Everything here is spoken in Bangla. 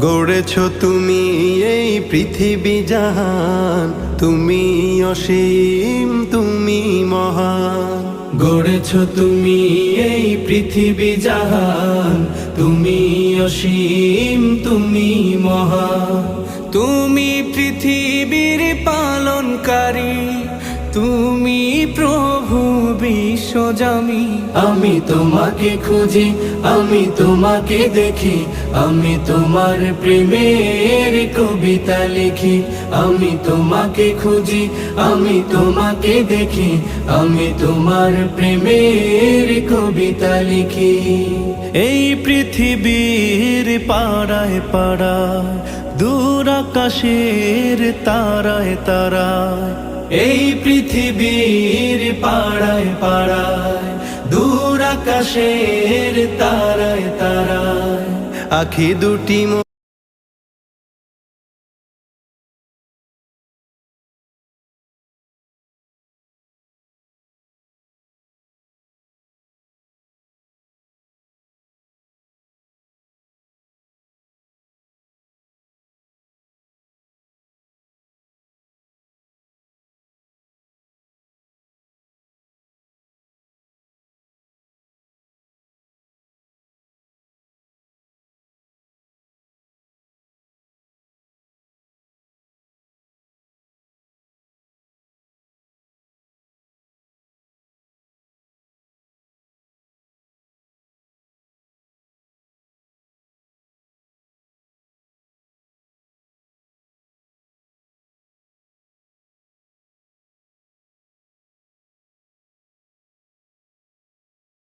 গড়েছ তুমি এই পৃথিবী জাহান, তুমি অসীম তুমি মহান। গড়েছ তুমি এই পৃথিবী জাহান, তুমি অসীম তুমি মহান। তুমি পৃথিবীর পালনকারী, তুমি প্রভু বিশ্বজামি। আমি তোমাকে খুঁজি, আমি তোমাকে দেখি, আমি তোমার প্রেমের কবিতা লিখি। আমি তোমাকে খুঁজি, আমি তোমাকে দেখি, আমি তোমার প্রেমের কবিতা লিখি। এই পৃথিবীর পাড়ায় পাড়ায়, দূর আকাশের তারায় তারায়, এই পৃথিবীর পাড়ায় পাড়ায়, দূর আকাশের তারায় তারায়, আখি দুটি